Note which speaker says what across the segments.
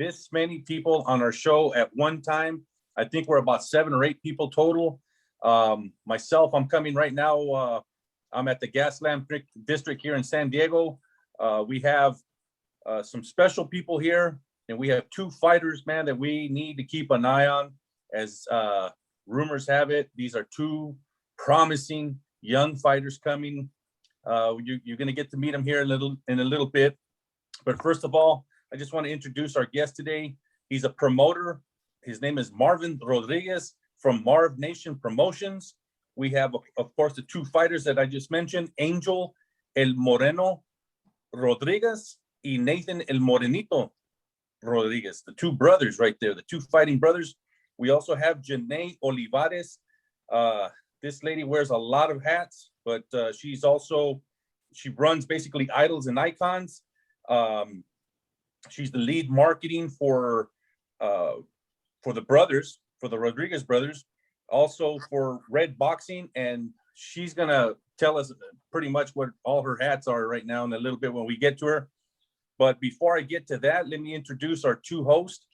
Speaker 1: this many people on our show at one time. I think we're about 7 or 8 people total. Myself, I'm coming right now. I'm at the Gaslamp District here in San Diego. We have some special people here, and we have 2 fighters, man, that we need to keep an eye on. As rumors have it, these are 2 promising young fighters coming. You're going to get to meet them here in a little bit. But first of all, I just want to introduce our guest today. He's a promoter. His name is Marvin Rodriguez from Marv Nation Promotions. We have, of course, the 2 fighters that I just mentioned, Angel El Moreno Rodriguez and Nathan El Morenito Rodriguez, the 2 brothers right there, the 2 fighting brothers. We also have Janae Olivares. This lady wears a lot of hats, but she runs basically Idols and Icons. She's the lead marketing for the brothers, for the Rodriguez brothers, also for Red Boxing, and she's gonna tell us pretty much what all her hats are right now in a little bit when we get to her. But before I get to that, let me introduce our 2 hosts,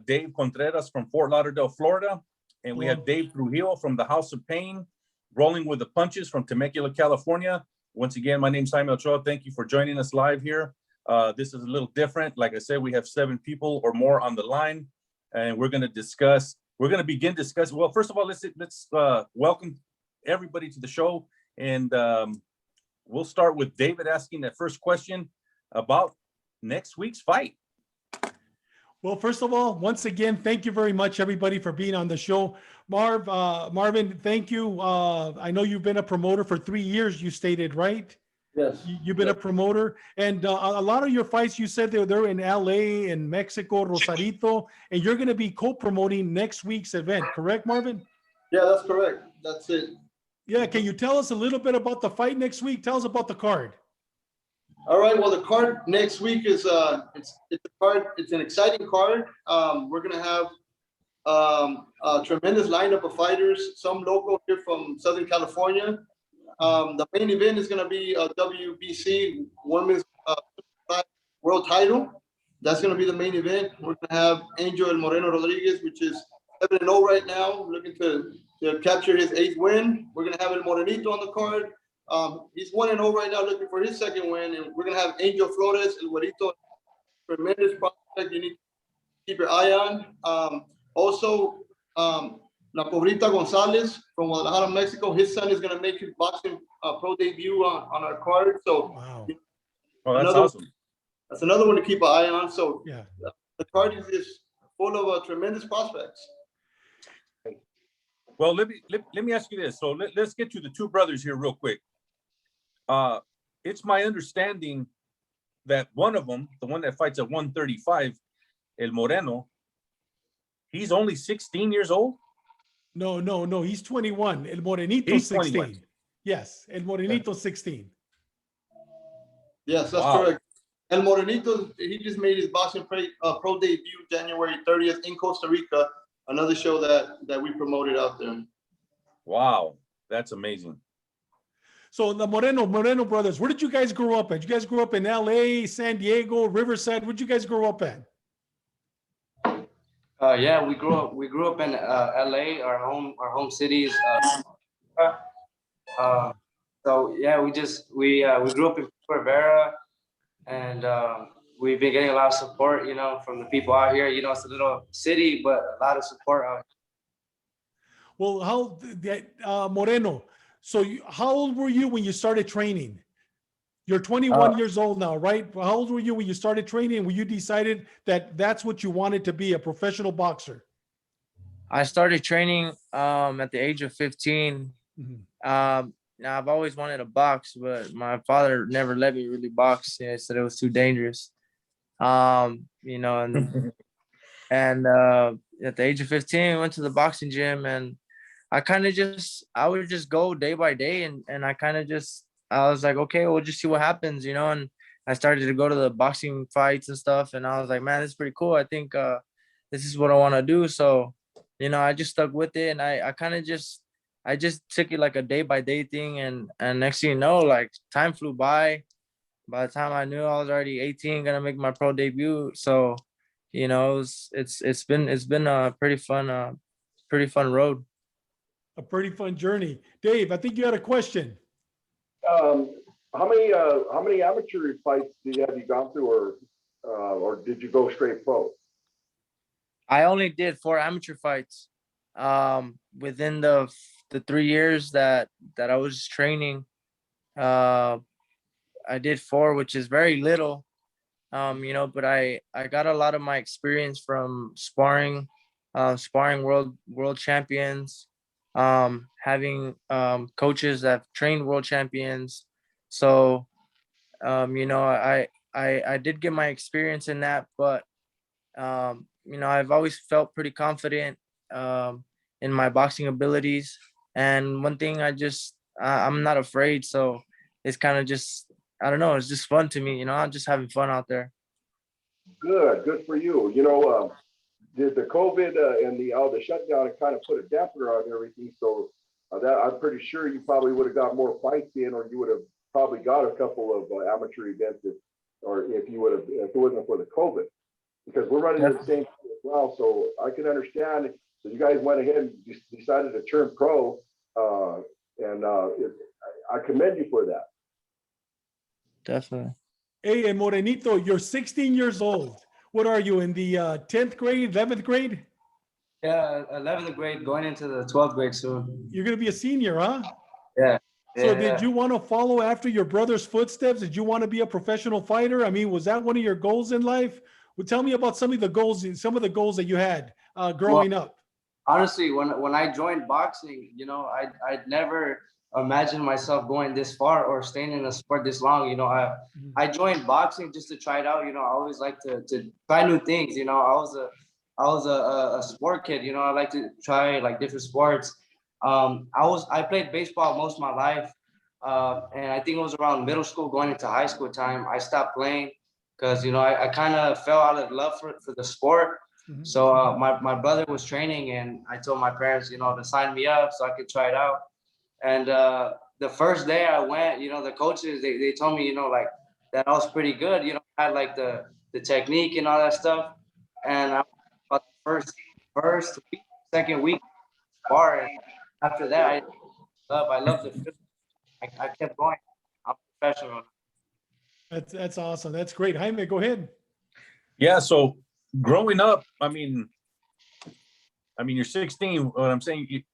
Speaker 1: Dave Contreras from Fort Lauderdale, Florida, and we have Dave Trujillo from the House of Pain, Rolling with the Punches from Temecula, California. Once again, my name's Jaime Ochoa. Thank you for joining us live here. This is a little different. Like I said, we have 7 people or more on the line, and we're going to begin discussing. Well, first of all, let's welcome everybody to the show. And we'll start with David asking that first question about next week's fight.
Speaker 2: Well, first of all, once again, thank you very much, everybody, for being on the show. Marvin, thank you. I know you've been a promoter for 3 years, you stated, right?
Speaker 3: Yes.
Speaker 2: You've been a promoter, and a lot of your fights, you said they're in LA and Mexico, Rosarito, and you're going to be co-promoting next week's event, correct, Marvin?
Speaker 3: Yeah, that's correct. That's it.
Speaker 2: Yeah, can you tell us a little bit about the fight next week? Tell us about the card.
Speaker 3: All right. Well, the card next week is it's an exciting card. We're gonna have a tremendous lineup of fighters, some local here from Southern California. The main event is gonna be a WBC Women's World Title. That's gonna be the main event. We're gonna have Angel El Moreno Rodriguez, which is 7-0 right now, looking to capture his 8th win. We're gonna have El Morenito on the card. He's 1-0 right now, looking for his 2nd win, and we're gonna have Angel Flores, El Güerito, tremendous prospect you need to keep your eye on. Also, La Cobrita Gonzalez from Guadalajara, Mexico. His son is gonna make his boxing pro debut on our card. So,
Speaker 2: wow.
Speaker 1: Oh, that's awesome.
Speaker 3: That's another one to keep an eye on. So,
Speaker 2: Yeah,
Speaker 3: the card is just full of tremendous prospects.
Speaker 1: Well, let me ask you this. So let's get to the 2 brothers here real quick. It's my understanding that one of them, the one that fights at 135, El Moreno, he's only 16 years old.
Speaker 2: No, he's 21. El Morenito,
Speaker 1: He's
Speaker 2: 16.
Speaker 1: 21.
Speaker 2: Yes, El Morenito, 16.
Speaker 3: Yes, that's correct. El Morenito, he just made his boxing pro debut January 30th in Costa Rica, another show that we promoted out there.
Speaker 1: Wow, that's amazing.
Speaker 2: So the Moreno brothers, where did you guys grow up at? You guys grew up in LA, San Diego, Riverside. Where'd you guys grow up at?
Speaker 4: Yeah, we grew up in LA. Our home city is so yeah, we grew up in Rivera, and we've been getting a lot of support, from the people out here. It's a little city, but a lot of support out here.
Speaker 2: Well, Moreno, so how old were you when you started training? You're 21 years old now, right? How old were you when you started training? When you decided that that's what you wanted to be, a professional boxer?
Speaker 4: I started training at the age of 15.
Speaker 2: Mm-hmm.
Speaker 4: Now I've always wanted to box, but my father never let me really box. He said it was too dangerous. And and at the age of 15, I went to the boxing gym, and I would just go day by day, and I was like, okay, we'll just see what happens, and I started to go to the boxing fights and stuff, and I was like, man, this is pretty cool. I think this is what I want to do. So, I just stuck with it, and I just took it like a day by day thing, and next thing you know, like time flew by. By the time I knew, I was already 18, gonna make my pro debut. So, you know, it's been a pretty fun road.
Speaker 2: A pretty fun journey. Dave, I think you had a question.
Speaker 5: Um, how many amateur fights have you gone through, or did you go straight pro?
Speaker 4: I only did 4 amateur fights within the 3 years that I was training. I did 4, which is very little. You know, but I got a lot of my experience from sparring, sparring world champions, having coaches that have trained world champions. So you know, I did get my experience in that, but you know, I've always felt pretty confident in my boxing abilities. And one thing I'm not afraid. So it's kind of just, I don't know, it's just fun to me. You know, I'm just having fun out there.
Speaker 5: Good for you. You know, did the COVID and the shutdown kind of put a dampener on everything? So that I'm pretty sure you probably would have got more fights in, or you would have probably got a couple of amateur events if it wasn't for the COVID, because we're running the same thing as well. So I can understand. So you guys went ahead and just decided to turn pro, and I commend you for that.
Speaker 4: Definitely.
Speaker 2: Hey, Morenito, you're 16 years old. What are you, in the 10th grade, 11th grade?
Speaker 6: Yeah, 11th grade, going into the 12th grade soon.
Speaker 2: You're going to be a senior, huh?
Speaker 6: Yeah.
Speaker 2: So
Speaker 6: yeah,
Speaker 2: did you want to follow after your brother's footsteps? Did you want to be a professional fighter? I mean, was that one of your goals in life? Well, tell me about some of the goals that you had growing up.
Speaker 6: Honestly, when I joined boxing, you know, I'd never imagined myself going this far or staying in a sport this long. You know, I joined boxing just to try it out. You know, I always like to try new things. You know, I was a sport kid. You know, I like to try like different sports. I played baseball most of my life, and I think it was around middle school going into high school time I stopped playing because, you know, I kind of fell out of love for the sport.
Speaker 2: Mhm.
Speaker 6: So my brother was training, and I told my parents, you know, to sign me up so I could try it out. And the first day I went, you know, the coaches, they told me, you know, like that I was pretty good, you know, I had like the technique and all that stuff. And I about the first week, second week bar, and after that I love the film. I kept going. I'm professional.
Speaker 2: That's awesome. That's great. Jaime, go ahead.
Speaker 1: Yeah, so growing up, I mean, you're 16. What I'm saying,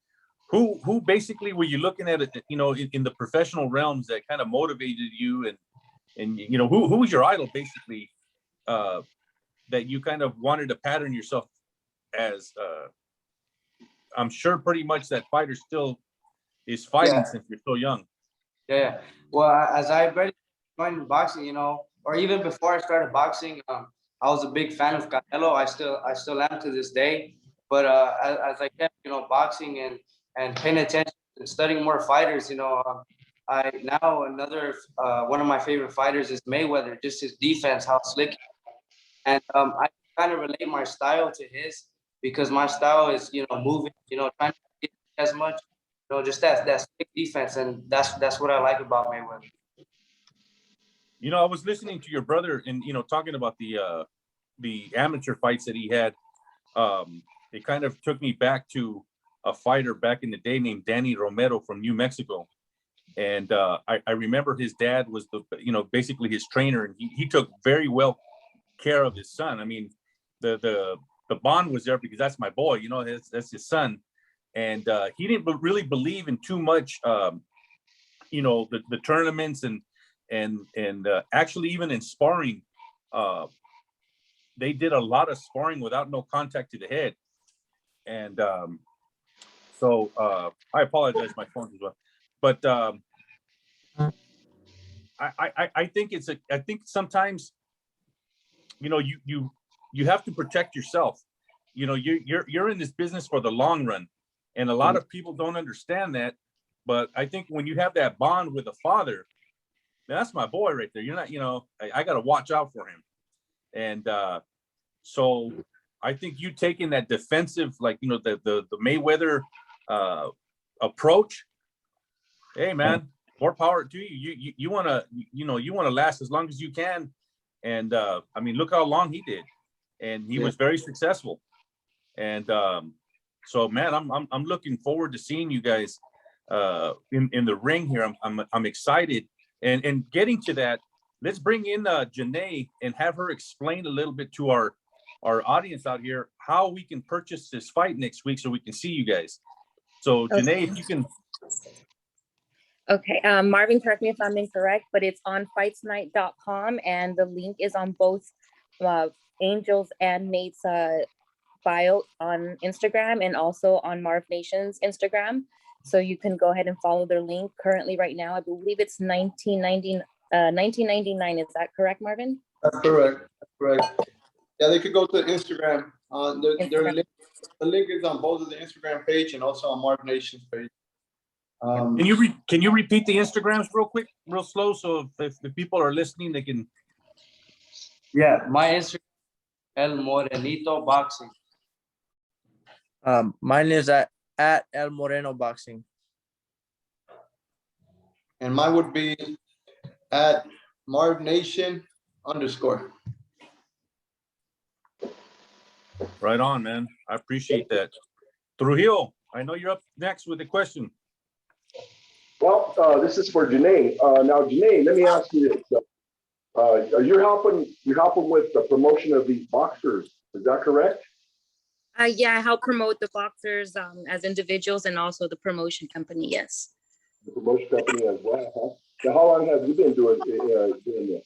Speaker 1: who basically were you looking at, you know, in the professional realms that kind of motivated you, and you know, who was your idol basically, that you kind of wanted to pattern yourself as? I'm sure pretty much that fighter still is fighting since you're so young.
Speaker 6: Yeah. Well, as I already joined boxing, you know, or even before I started boxing, I was a big fan of Canelo. I still am to this day. But as I kept, you know, boxing and paying attention and studying more fighters, you know, I now another one of my favorite fighters is Mayweather. Just his defense, how slick, and I kind of relate my style to his because my style is, you know, moving, you know, trying to get as much, you know, just that slick defense, and that's what I like about Mayweather.
Speaker 1: You know, I was listening to your brother and, you know, talking about the amateur fights that he had. It kind of took me back to a fighter back in the day named Danny Romero from New Mexico. And I remember his dad was basically his trainer, and he took very well care of his son. I mean, the bond was there because that's my boy, you know, that's his son. And he didn't really believe in too much, you know, the tournaments and actually even in sparring, they did a lot of sparring without no contact to the head. And so I apologize, my phone as well. But I think I think sometimes, you know, you have to protect yourself. You know, you're in this business for the long run, and a lot of people don't understand that. But I think when you have that bond with a father, that's my boy right there. You're not, you know, I got to watch out for him. And so I think you taking that defensive, like, you know, the Mayweather approach. Hey, man, more power to you. You want to, you know, you want to last as long as you can. And I mean, look how long he did. and he
Speaker 4: Yeah.
Speaker 1: was very successful. And so, man, I'm looking forward to seeing you guys in the ring here. I'm excited, and getting to that. Let's bring in Janae and have her explain a little bit to our audience out here how we can purchase this fight next week so we can see you guys. So Janae, if you can.
Speaker 7: Okay, Marvin, correct me if I'm incorrect, but it's on fightsnight.com and the link is on both Angel's and Nate's bio on Instagram and also on Marv Nation's Instagram. So you can go ahead and follow their link. Currently, right now, I believe it's $19.99. Is that correct, Marvin?
Speaker 3: That's correct. That's correct. Yeah, they could go to Instagram.
Speaker 7: Instagram.
Speaker 3: The link is on both of the Instagram page and also on Marv Nation's page.
Speaker 1: Can you repeat the Instagrams real quick, real slow, so if the people are listening, they can.
Speaker 6: Yeah, my Instagram, El Morenito Boxing.
Speaker 4: Mine is at El Moreno Boxing.
Speaker 3: And mine would be at Marv Nation _.
Speaker 1: Right on, man. I appreciate that. Trujillo, I know you're up next with a question.
Speaker 5: Well, this is for Janae. Now, Janae, let me ask you this. You're helping with the promotion of these boxers. Is that correct?
Speaker 7: Yeah, I help promote the boxers as individuals and also the promotion company, yes.
Speaker 5: The promotion company as well, huh? Now, how long have you been doing this?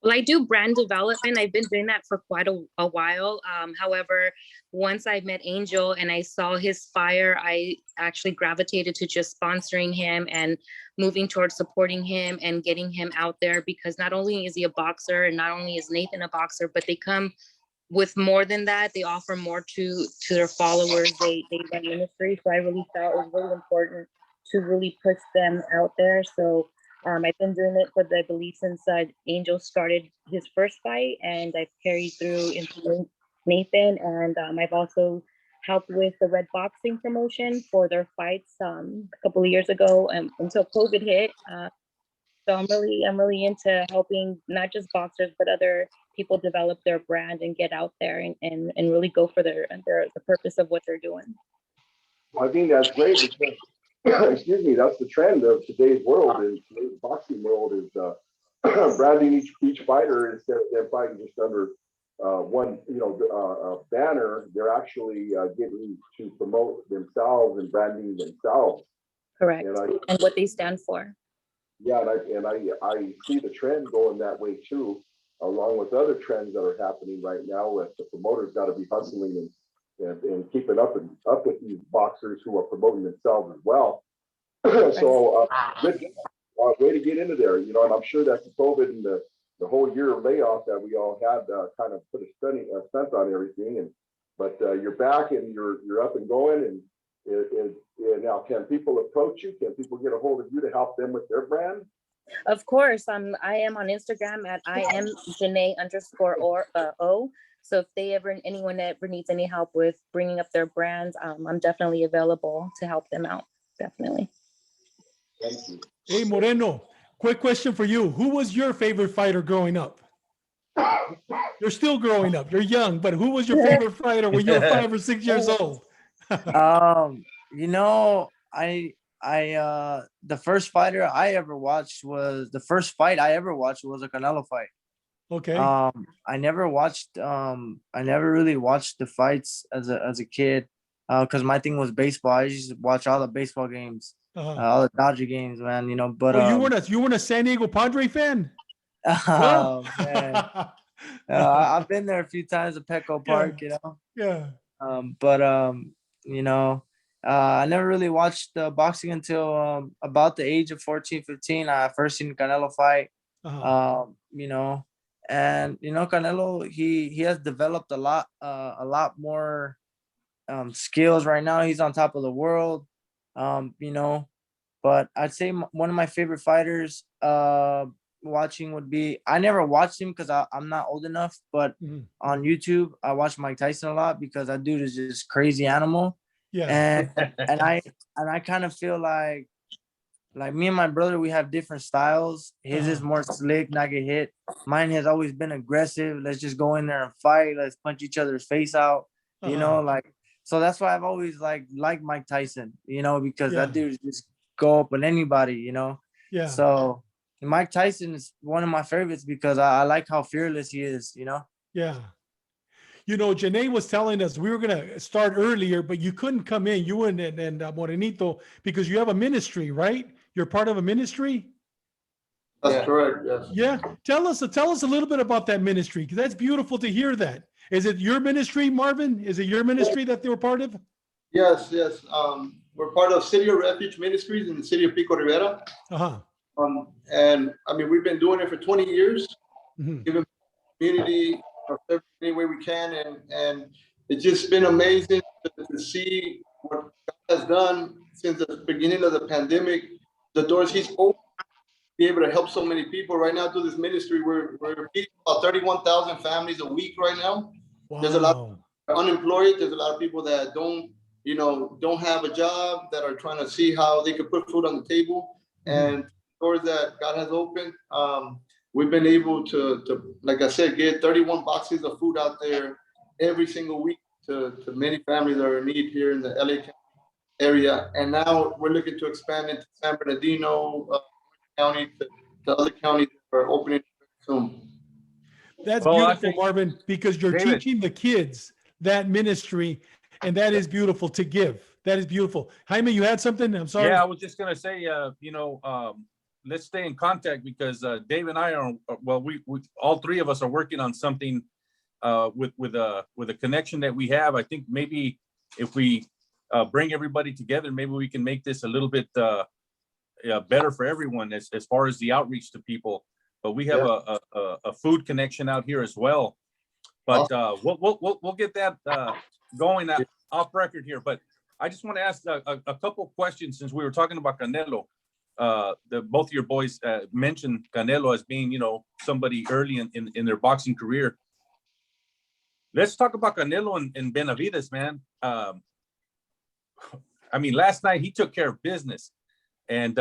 Speaker 7: Well, I do brand development. I've been doing that for quite a while. However, once I met Angel and I saw his fire, I actually gravitated to just sponsoring him and moving towards supporting him and getting him out there, because not only is he a boxer and not only is Nathan a boxer, but they come with more than that. They offer more to their followers. They run ministry. So I really felt it was really important to really push them out there. So I've been doing it for, I believe, since Angel started his first fight, and I've carried through into Nathan, and I've also helped with the Red Boxing promotion for their fights a couple of years ago until COVID hit. So I'm really into helping not just boxers but other people develop their brand and get out there and really go for the purpose of what they're doing.
Speaker 5: I think that's great because, excuse me, that's the trend of today's world. In today's boxing world is branding each fighter instead of them fighting just under one, banner. They're actually getting to promote themselves and branding themselves.
Speaker 7: Correct. And what they stand for.
Speaker 5: Yeah, and I see the trend going that way too, along with other trends that are happening right now. With the promoters got to be hustling and keeping up with these boxers who are promoting themselves as well. So good way to get into there, and I'm sure that the COVID and the whole year of layoff that we all had kind of put a stunt on everything. But you're back and you're up and going, and now can people approach you? Can people get a hold of you to help them with their brand?
Speaker 7: Of course, I am on Instagram at @IamJanae_O. So if anyone ever needs any help with bringing up their brands, I'm definitely available to help them out. Definitely.
Speaker 5: Thank you.
Speaker 2: Hey, Moreno, quick question for you. Who was your favorite fighter growing up? You're still growing up. You're young, but who was your favorite fighter when you were 5 or 6 years old?
Speaker 4: The first fight I ever watched was a Canelo fight.
Speaker 2: Okay.
Speaker 4: I never really watched the fights as a kid, because my thing was baseball. I used to watch all the baseball games, all the Dodger games, man. But
Speaker 2: you weren't a San Diego Padre fan?
Speaker 4: Oh man, I've been there a few times at Petco Park,
Speaker 2: Yeah.
Speaker 4: I never really watched boxing until about the age of 14, 15. I first seen Canelo fight. And Canelo, he has developed a lot more skills right now. He's on top of the world. But I'd say one of my favorite fighters watching would be, I never watched him because I'm not old enough, but on YouTube I watch Mike Tyson a lot because that dude is just crazy animal.
Speaker 2: Yeah.
Speaker 4: And I kind of feel like like me and my brother, we have different styles. His is more slick, not get hit. Mine has always been aggressive. Let's just go in there and fight. Let's punch each other's face out. You know, like, so that's why I've always liked Mike Tyson, you know, because
Speaker 2: Yeah.
Speaker 4: that dude just go up with anybody, you know.
Speaker 2: Yeah.
Speaker 4: So Mike Tyson is one of my favorites because I like how fearless he is, you know.
Speaker 2: Yeah. You know, Janae was telling us we were going to start earlier, but you couldn't come in, you and Morenito, because you have a ministry, right? You're part of a ministry.
Speaker 3: That's
Speaker 6: Yeah.
Speaker 3: correct, yes.
Speaker 2: Yeah. Tell us a little bit about that ministry, because that's beautiful to hear that. Is it your ministry, Marvin? Is it your ministry that they were part of?
Speaker 3: Yes, yes. We're part of City of Refuge Ministries in the city of Pico Rivera.
Speaker 2: Uh-huh.
Speaker 3: And I mean, we've been doing it for 20 years,
Speaker 2: Mhm.
Speaker 3: giving community any way we can. And it's just been amazing to see what God has done since the beginning of the pandemic, the doors he's opened, to be able to help so many people. Right now through this ministry, we're feeding about 31,000 families a week right now.
Speaker 2: Wow.
Speaker 3: There's a lot of unemployed. There's a lot of people that don't have a job, that are trying to see how they could put food on the table. And doors that God has opened, we've been able to, like I said, get 31 boxes of food out there every single week to many families that are in need here in the LA area. And now we're looking to expand into San Bernardino County to other counties that are opening soon.
Speaker 2: That's
Speaker 1: Well, I
Speaker 2: beautiful,
Speaker 1: think-
Speaker 2: Marvin, because you're
Speaker 1: David.
Speaker 2: teaching the kids that ministry, and that is beautiful to give. That is beautiful. Jaime, you had something? I'm sorry.
Speaker 1: Yeah, I was just gonna say, let's stay in contact because Dave and I are, well, we all three of us are working on something with a connection that we have. I think maybe if we bring everybody together, maybe we can make this a little bit better for everyone as far as the outreach to people. But we have a food connection out here as well. But we'll get that going off record here. But I just want to ask a couple questions since we were talking about Canelo. Both of your boys mentioned Canelo as being, somebody early in their boxing career. Let's talk about Canelo and Benavidez, man. I mean, last night he took care of business, and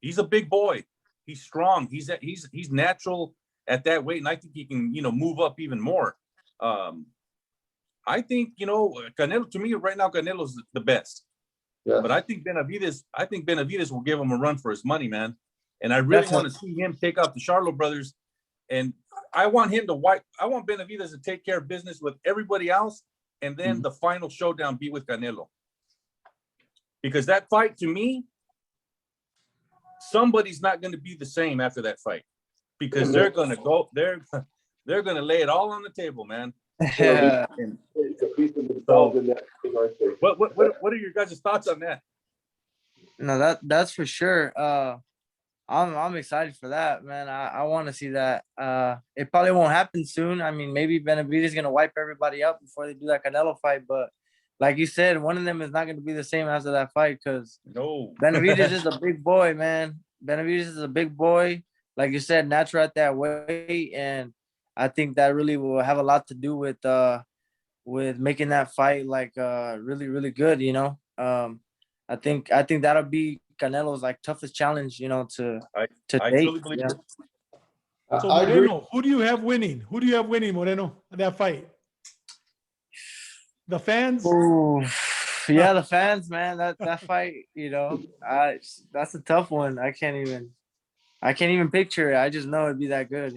Speaker 1: he's a big boy. He's strong. He's natural at that weight, and I think he can, move up even more. I think, Canelo, to me right now, Canelo's the best.
Speaker 3: Yeah.
Speaker 1: But I think Benavidez will give him a run for his money, man. And I really want to see him take out the Charlo brothers. And I want Benavidez to take care of business with everybody else. And then the final showdown be with Canelo. Because that fight, to me, somebody's not going to be the same after that fight. Because they're going to lay it all on the table, man.
Speaker 4: Yeah.
Speaker 5: It's a piece of themselves in that thing, aren't they?
Speaker 1: What are your guys' thoughts on that?
Speaker 4: No, that's for sure. I'm excited for that, man. I want to see that. It probably won't happen soon. I mean, maybe Benavidez is gonna wipe everybody up before they do that Canelo fight, but like you said, one of them is not gonna be the same after that fight because
Speaker 1: No.
Speaker 4: Benavidez is a big boy, man. Benavidez is a big boy, like you said, natural at that weight, and I think that really will have a lot to do with making that fight like really, really good, I think that'll be Canelo's like toughest challenge, to
Speaker 1: I
Speaker 4: date.
Speaker 1: truly believe it.
Speaker 2: So
Speaker 3: I agree.
Speaker 2: Moreno, who do you have winning? Who do you have winning, Moreno, in that fight? The fans?
Speaker 4: Ooh, yeah, the fans, man. That fight, that's a tough one. I can't even picture it. I just know it'd be that good,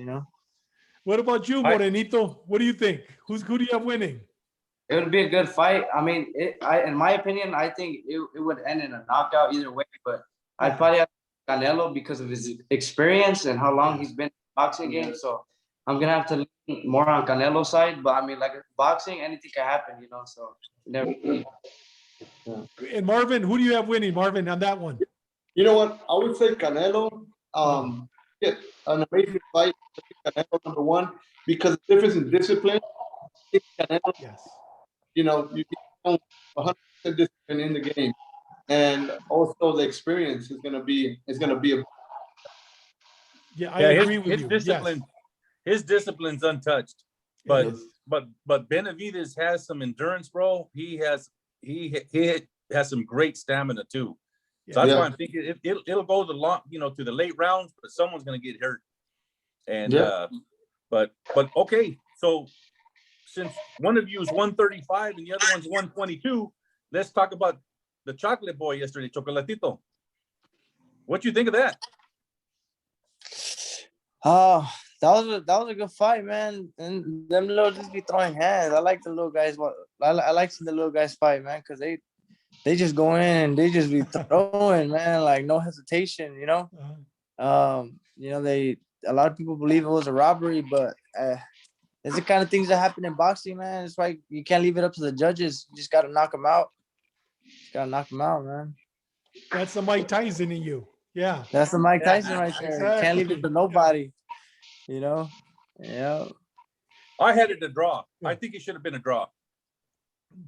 Speaker 2: What about you, Morenito? What do you think? Who do you have winning?
Speaker 6: It would be a good fight. I mean, in my opinion, I think it would end in a knockout either way. But I'd probably have Canelo because of his experience and how long he's been in the boxing game. So I'm gonna have to lean more on Canelo's side. But I mean, like boxing, anything can happen, So never.
Speaker 2: And Marvin, who do you have winning, Marvin, on that one?
Speaker 3: You know what? I would say Canelo. Yeah, an amazing fight. Canelo number one because the difference in discipline. Canelo,
Speaker 2: Yes.
Speaker 3: you need 100% discipline in the game, and also the experience is gonna be a.
Speaker 2: Yeah, I agree with
Speaker 1: his
Speaker 2: you.
Speaker 1: discipline, his discipline's untouched.
Speaker 2: Yes.
Speaker 1: But Benavidez has some endurance, bro. He has some great stamina too. So that's
Speaker 3: Yeah.
Speaker 1: why I'm thinking it'll go the long, to the late rounds, but someone's gonna get hurt. And
Speaker 3: Yeah.
Speaker 1: but okay, so since one of you is 135 and the other one's 122, let's talk about the chocolate boy yesterday, Chocolatito. What you think of that?
Speaker 4: Oh, that was a good fight, man. And them little just be throwing hands. I like the little guys. I like seeing the little guys fight, man, because they just go in and they just be throwing, man, like no hesitation, you know. A lot of people believe it was a robbery, but it's the kind of things that happen in boxing, man. It's like you can't leave it up to the judges. You just gotta knock them out. Man.
Speaker 2: That's the Mike Tyson in you. Yeah.
Speaker 4: That's the Mike Tyson right there. You can't leave it
Speaker 2: Exactly.
Speaker 4: to nobody. You know. Yeah.
Speaker 1: I had it a draw.
Speaker 2: Yeah.
Speaker 1: I think it should have been a draw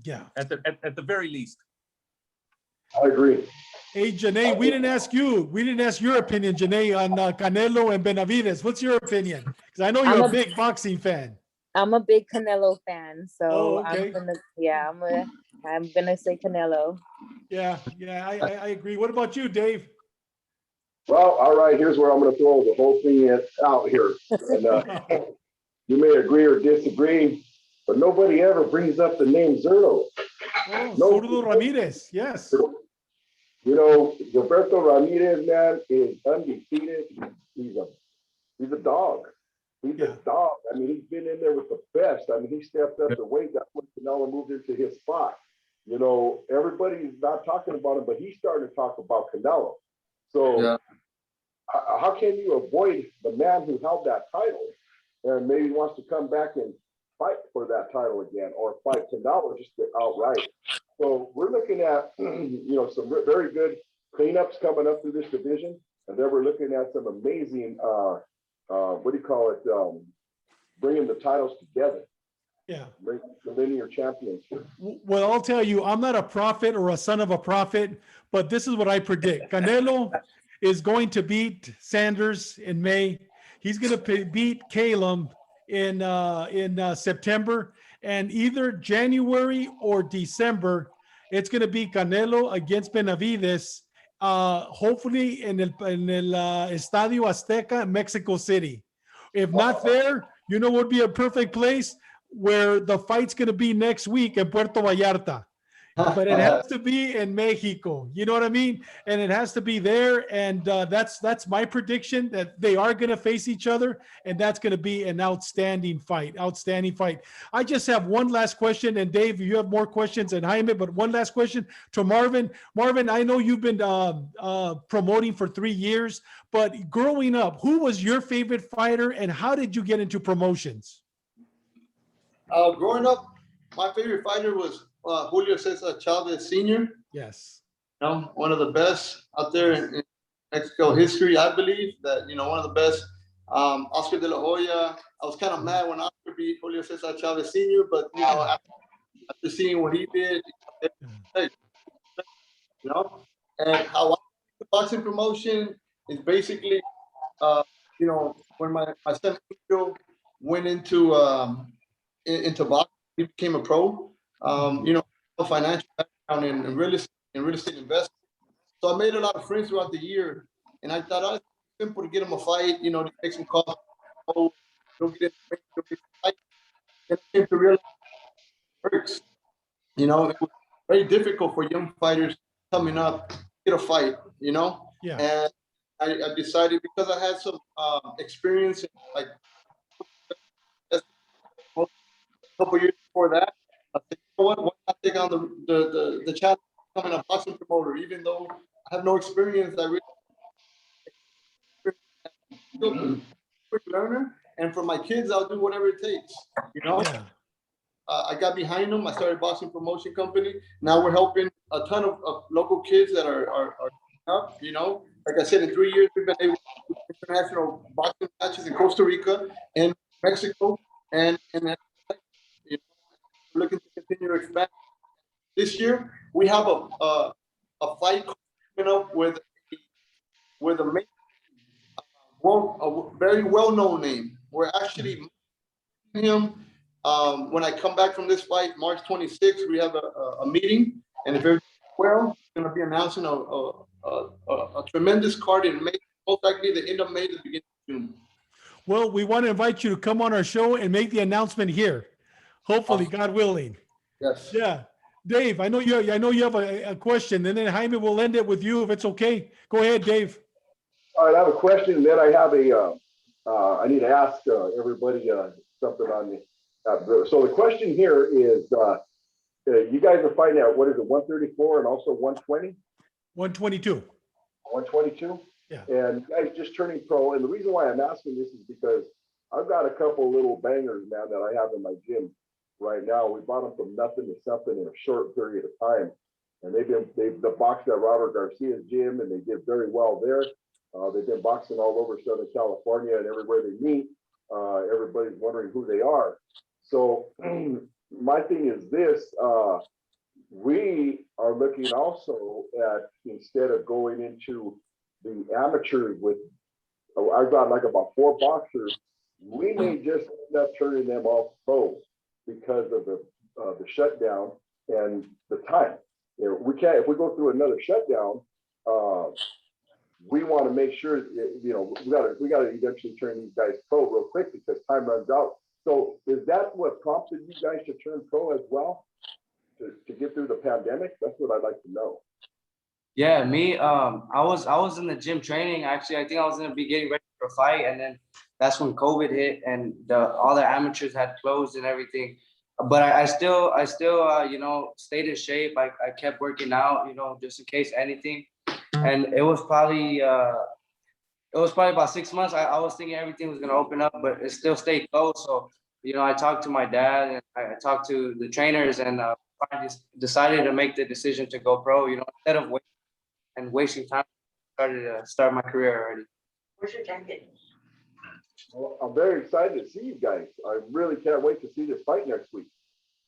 Speaker 2: Yeah.
Speaker 1: at the very least.
Speaker 5: I agree.
Speaker 2: Hey, Janae, we didn't ask you. We didn't ask your opinion, Janae, on Canelo and Benavides. What's your opinion? Because I know you're
Speaker 7: I'm
Speaker 2: a
Speaker 7: a-
Speaker 2: big boxing fan.
Speaker 7: I'm a big Canelo fan, so
Speaker 2: Oh, okay.
Speaker 7: I'm gonna say Canelo.
Speaker 2: Yeah, I agree. What about you, Dave?
Speaker 5: Well, all right, here's where I'm going to throw the whole thing out here. And you may agree or disagree, but nobody ever brings up the name Zerto.
Speaker 2: Oh,
Speaker 5: No.
Speaker 2: Zurdo Ramirez. Yes.
Speaker 5: You know, Gilberto Ramirez, man, is undefeated. He's a dog. He's
Speaker 2: Yeah.
Speaker 5: a dog. I mean, he's been in there with the best. I mean, he stepped up the weight. That's when Canelo moved into his spot. You know, everybody's not talking about him, but he's starting to talk about Canelo. So
Speaker 3: Yeah.
Speaker 5: how can you avoid the man who held that title and maybe wants to come back and fight for that title again or fight Canelo just outright? So we're looking at, some very good cleanups coming up through this division. And then we're looking at some amazing, bringing the titles together,
Speaker 2: Yeah.
Speaker 5: bring the linear champions.
Speaker 2: Well, I'll tell you, I'm not a prophet or a son of a prophet, but this is what I predict. Canelo is going to beat Sanders in May. He's going to beat Calum in September, and either January or December, it's going to be Canelo against Benavides. Hopefully in el Estadio Azteca, Mexico City. If not there, would be a perfect place where the fight's going to be next week in Puerto Vallarta. But it has to be in Mexico. You know what I mean? And it has to be there. And that's my prediction, that they are going to face each other. And that's going to be an outstanding fight. I just have one last question. And Dave, you have more questions than Jaime, but one last question to Marvin. Marvin, I know you've been promoting for 3 years, but growing up, who was your favorite fighter and how did you get into promotions?
Speaker 3: Growing up, my favorite fighter was Julio Cesar Chavez Sr.
Speaker 2: Yes.
Speaker 3: One of the best out there in Mexico history, I believe. That one of the best. Oscar De La Hoya. I was kind of mad when Oscar beat Julio Cesar Chavez Sr., but after seeing what he did, and how I the boxing promotion is basically, when my son Angel went into boxing, he became a pro. Financial background in real estate investment. So I made a lot of friends throughout the year, and I thought it's simple to get them a fight. To make some calls. Don't get in fight. And I came to realize it works. It was very difficult for young fighters coming up to get a fight.
Speaker 2: Yeah.
Speaker 3: And I decided, because I had some experience in, like a couple years before that, I said, why not take on the challenge of becoming a boxing promoter, even though I have no experience. I really quick learner, and for my kids, I'll do whatever it takes.
Speaker 2: Yeah.
Speaker 3: I got behind them. I started a boxing promotion company. Now we're helping a ton of local kids that are up. Like I said, in 3 years we've been able to do international boxing matches in Costa Rica and Mexico, and we're looking to continue to expand. This year we have a fight coming up with a very well-known name. We're actually him. When I come back from this fight, March 26th, we have a meeting, and if everything well, we're going to be announcing a a tremendous card in May, most likely the end of May, the beginning of June.
Speaker 2: Well, we want to invite you to come on our show and make the announcement here. Hopefully,
Speaker 3: Awesome.
Speaker 2: God willing.
Speaker 3: Yes.
Speaker 2: Yeah. Dave, I know you have a question, and then Jaime will end it with you if it's okay. Go ahead, Dave.
Speaker 5: All right, I have a question, and then I have I need to ask everybody something on the, so the question here is, you guys are fighting at, what is it, 134 and also 120?
Speaker 2: 122.
Speaker 5: 122?
Speaker 2: Yeah.
Speaker 5: And you guys just turning pro, and the reason why I'm asking this is because I've got a couple little bangers, man, that I have in my gym right now. We brought them from nothing to something in a short period of time. And they've boxed at Robert Garcia's gym, and they did very well there. They've been boxing all over Southern California, and everywhere they meet, everybody's wondering who they are. So my thing is this, we are looking also at, instead of going into the amateurs with, I've got like about 4 boxers, we may just end up turning them off pro because of the shutdown and the time. You know, we can't, if we go through another shutdown, we want to make sure, you know, we got to eventually turn these guys pro real quick because time runs out. So is that what prompted you guys to turn pro as well, to get through the pandemic? That's what I'd like to know.
Speaker 6: Yeah, me, I was in the gym training. Actually, I think I was gonna be getting ready for a fight, and then that's when COVID hit and all the amateurs had closed and everything. But I still, you know, stayed in shape. I kept working out, you know, just in case anything. And it was probably about 6 months. I was thinking everything was gonna open up, but it still stayed closed. So, you know, I talked to my dad and I talked to the trainers, and finally decided to make the decision to go pro. You know, instead of wasting time, start my career already.
Speaker 8: Where's your jacket?
Speaker 5: Well, I'm very excited to see you guys. I really can't wait to see this fight next week.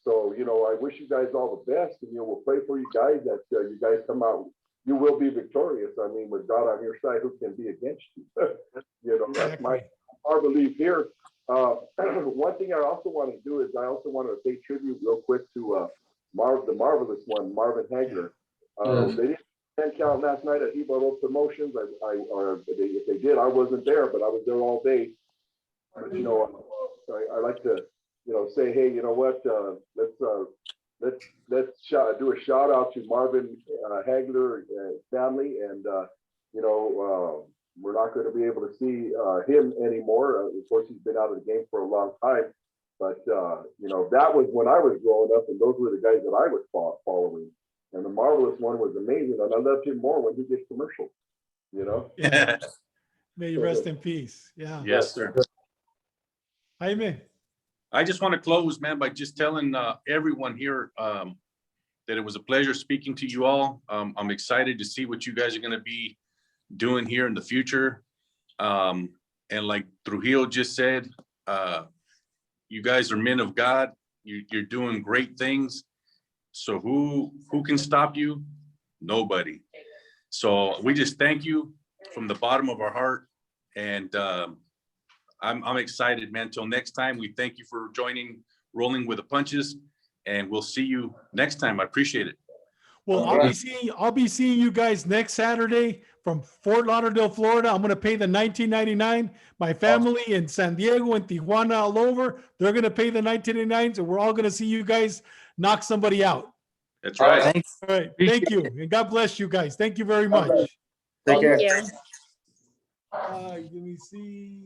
Speaker 5: So, you know, I wish you guys all the best, and, you know, we'll pray for you guys that you guys come out. You will be victorious. I mean, with God on your side, who can be against you? You know, that's our belief here. One thing I also want to do is I also want to pay tribute real quick to the marvelous one, Marvin Hagler. They didn't 10 count last night at Evo Promotions. If they did, I wasn't there, but I was there all day. But, you know, I like to, you know, say, hey, you know what? Let's do a shout out to Marvin Hagler family, and you know, we're not going to be able to see him anymore. Of course, he's been out of the game for a long time, but you know, that was when I was growing up, and those were the guys that I was following. And the marvelous one was amazing, and I loved him more when he did commercials. You know.
Speaker 2: Yeah. May you rest in peace. Yeah.
Speaker 1: Yes, sir.
Speaker 2: Jaime.
Speaker 1: I just want to close, man, by just telling everyone here that it was a pleasure speaking to you all. I'm excited to see what you guys are going to be doing here in the future. And like Trujillo just said, you guys are men of God. You're doing great things. So who can stop you? Nobody. So we just thank you from the bottom of our heart. And I'm excited, man. Till next time, we thank you for joining Rolling with the Punches, and we'll see you next time. I appreciate it.
Speaker 2: Well, I'll be seeing you guys next Saturday from Fort Lauderdale, Florida. I'm going to pay the $19.99. My family in San Diego and Tijuana all over, they're going to pay the $19.99, and we're all going to see you guys knock somebody out.
Speaker 1: That's right.
Speaker 6: Thanks.
Speaker 2: All right. Thank you. And God bless you guys. Thank you very much.
Speaker 6: Take care.
Speaker 7: Thank you.
Speaker 2: Let me see.